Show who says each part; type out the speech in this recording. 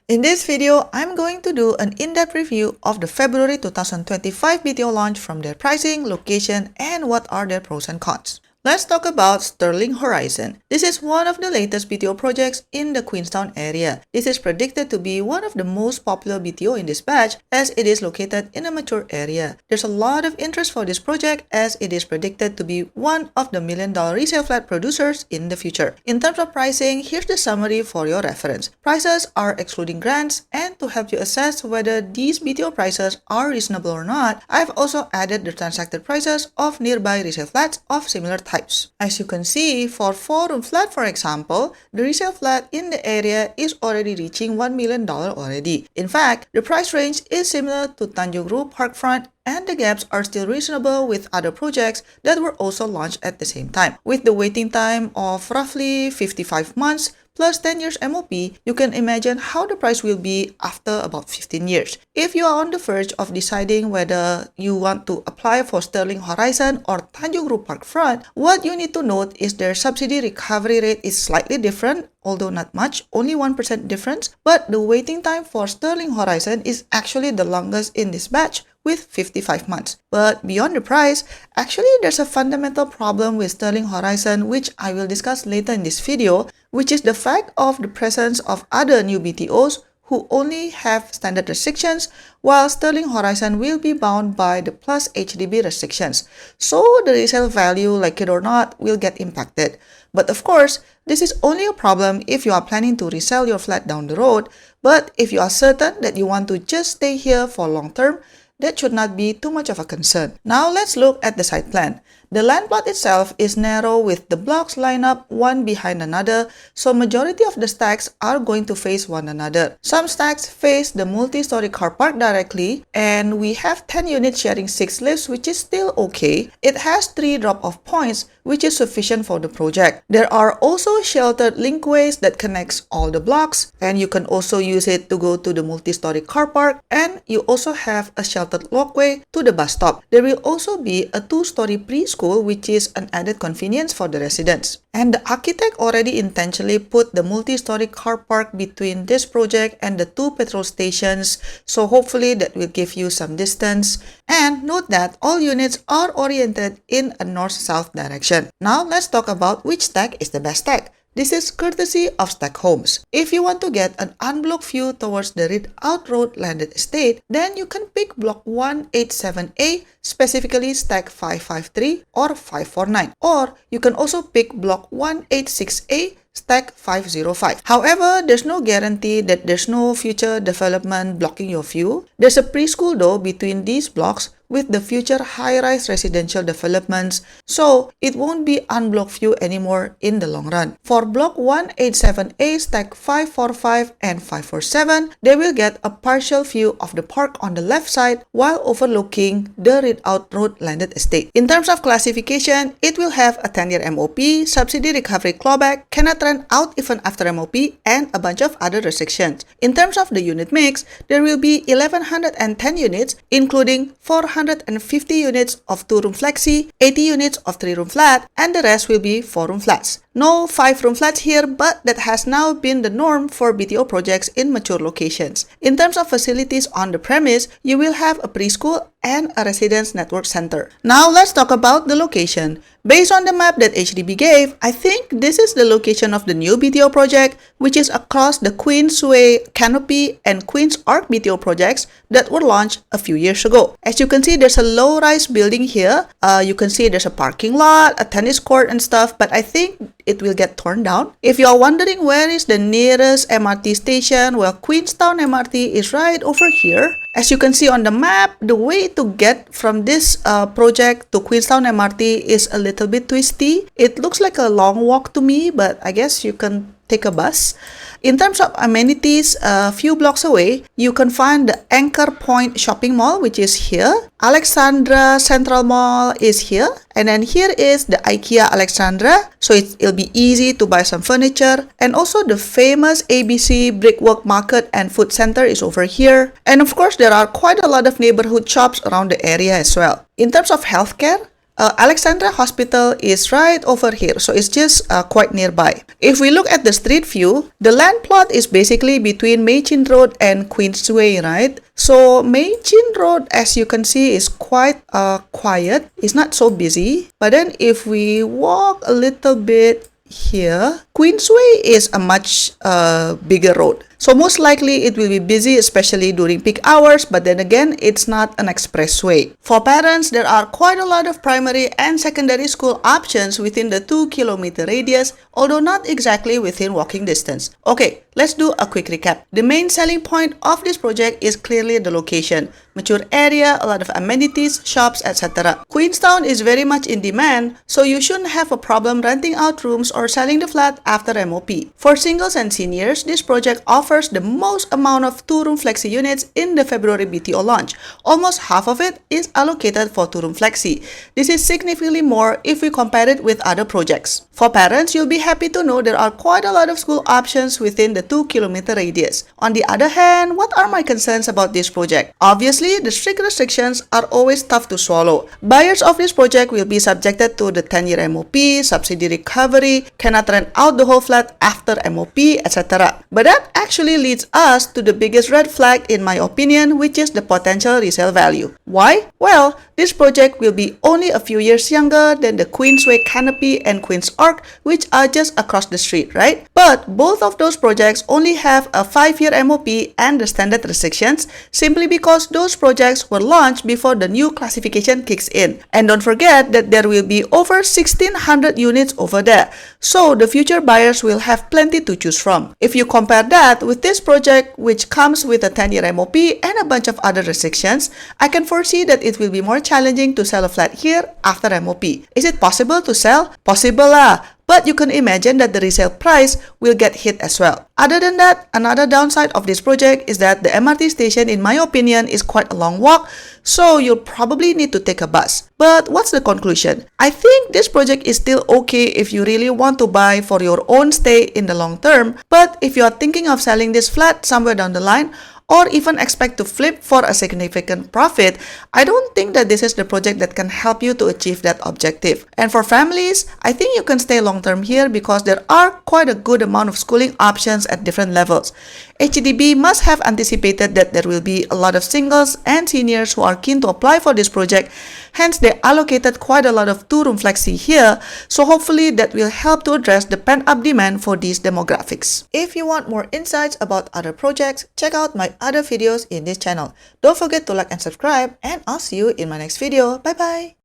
Speaker 1: In this video, I'm going to do an in-depth review of the February 2025 BTO launch from their pricing, location, and what are their pros and cons. Let's talk about Stirling Horizon. This is one of the latest BTO projects in the Queenstown area. This is predicted to be one of the most popular BTO in this batch as it is located in a mature area. There's a lot of interest for this project as it is predicted to be one of the $1 million resale flat producers in the future. In terms of pricing, here's the summary for your reference. Prices are excluding grants, and to help you assess whether these BTO prices are reasonable or not, I've also added the transacted prices of nearby resale flats of similar types. As you can see, for 4-room flat for example, the resale flat in the area is already reaching $1 million already. In fact, the price range is similar to Tanjung parkfront, and the gaps are still reasonable with other projects that were also launched at the same time. With the waiting time of roughly 55 months plus 10 years MOP, you can imagine how the price will be after about 15 years. If you are on the verge of deciding whether you want to apply for Stirling Horizon or Tanjung parkfront, what you need to note is their subsidy recovery rate is slightly different, although not much, only 1% difference, but the waiting time for Stirling Horizon is actually the longest in this batch with 55 months. But beyond the price, actually there's a fundamental problem with Stirling Horizon which I will discuss later in this video, which is the fact of the presence of other new BTOs who only have standard restrictions, while Stirling Horizon will be bound by the plus HDB restrictions. So the resale value, like it or not, will get impacted. But of course, this is only a problem if you are planning to resell your flat down the road. But if you are certain that you want to just stay here for long term, that should not be too much of a concern. Now let's look at the site plan. The land plot itself is narrow with the blocks lined up one behind another, so majority of the stacks are going to face one another. Some stacks face the multi-story car park directly, and we have 10 units sharing 6 lifts, which is still okay. It has 3 drop-off points, which is sufficient for the project. There are also sheltered linkways that connects all the blocks, and you can also use it to go to the multi-story car park, and you also have a sheltered walkway to the bus stop. There will also be a 2-story preschool, which is an added convenience for the residents. And the architect already intentionally put the multi-story car park between this project and the 2 petrol stations, so hopefully that will give you some distance. And note that all units are oriented in a north-south direction. Now let's talk about which stack is the best stack. This is courtesy of Stack Homes. If you want to get an unblocked view towards the Resale Road landed estate, then you can pick block 187A, specifically stack 553 or 549. Or you can also pick block 186A, stack 505. However, there's no guarantee that there's no future development blocking your view. There's a preschool though between these blocks with the future high-rise residential developments, so it won't be unblocked view anymore in the long run. For block 187A, stack 545 and 547, they will get a partial view of the park on the left side while overlooking the Resale Road landed estate. In terms of classification, it will have a 10-year MOP, subsidy recovery clawback, cannot rent out even after MOP, and a bunch of other restrictions. In terms of the unit mix, there will be 1,110 units, including 450 units of 2-room flexi, 80 units of 3-room flat, and the rest will be 4-room flats. No 5-room flats here, but that has now been the norm for BTO projects in mature locations. In terms of facilities on the premise, you will have a preschool and a residence network center. Now let's talk about the location. Based on the map that HDB gave, I think this is the location of the new BTO project, which is across the Queensway, Canopy, and Queen's Arc BTO projects that were launched a few years ago. As you can see, there's a low-rise building here. You can see there's a parking lot, a tennis court and stuff, but I think it will get torn down. If you are wondering where is the nearest MRT station, well, Queenstown MRT is right over here. As you can see on the map, the way to get from this project to Queenstown MRT is a little bit twisty. It looks like a long walk to me, but I guess you can take a bus. In terms of amenities, a few blocks away, you can find the Anchor Point Shopping Mall, which is here. Alexandra Central Mall is here. And then here is the IKEA Alexandra, so it'll be easy to buy some furniture. And also the famous ABC Brickwork Market and Food Center is over here. And of course, there are quite a lot of neighborhood shops around the area as well. In terms of healthcare, Alexandra Hospital is right over here, so it's just quite nearby. If we look at the street view, the land plot is basically between Meichin Road and Queensway, right? So Meichin Road, as you can see, is quite quiet. It's not so busy. But then if we walk a little bit here, Queensway is a much bigger road. So most likely it will be busy, especially during peak hours, but then again, it's not an expressway. For parents, there are quite a lot of primary and secondary school options within the 2-kilometer radius, although not exactly within walking distance. Okay, let's do a quick recap. The main selling point of this project is clearly the location. Mature area, a lot of amenities, shops, etc. Queenstown is very much in demand, so you shouldn't have a problem renting out rooms or selling the flat after MOP. For singles and seniors, this project offers the most amount of 2-room flexi units in the February BTO launch. Almost half of it is allocated for 2-room flexi. This is significantly more if we compare it with other projects. For parents, you'll be happy to know there are quite a lot of school options within the 2-kilometer radius. On the other hand, what are my concerns about this project? Obviously, the strict restrictions are always tough to swallow. Buyers of this project will be subjected to the 10-year MOP, subsidy recovery, cannot rent out the whole flat after MOP, etc. But that actually leads us to the biggest red flag in my opinion, which is the potential resale value. Why? Well, this project will be only a few years younger than the Queensway Canopy and Queen's Arc, which are just across the street, right? But both of those projects only have a 5-year MOP and the standard restrictions simply because those projects were launched before the new classification kicks in. And don't forget that there will be over 1,600 units over there, so the future buyers will have plenty to choose from. If you compare that with this project, which comes with a 10-year MOP and a bunch of other restrictions, I can foresee that it will be more challenging to sell a flat here after MOP. Is it possible to sell? Possible lah. But you can imagine that the resale price will get hit as well. Other than that, another downside of this project is that the MRT station, in my opinion, is quite a long walk, so you'll probably need to take a bus. But what's the conclusion? I think this project is still okay if you really want to buy for your own stay in the long term, but if you are thinking of selling this flat somewhere down the line, or even expect to flip for a significant profit, I don't think that this is the project that can help you to achieve that objective. And for families, I think you can stay long term here because there are quite a good amount of schooling options at different levels. HDB must have anticipated that there will be a lot of singles and seniors who are keen to apply for this project, hence they allocated quite a lot of 2-room flexi here, so hopefully that will help to address the pent-up demand for these demographics. If you want more insights about other projects, check out my other videos in this channel. Don't forget to like and subscribe, and I'll see you in my next video. Bye bye!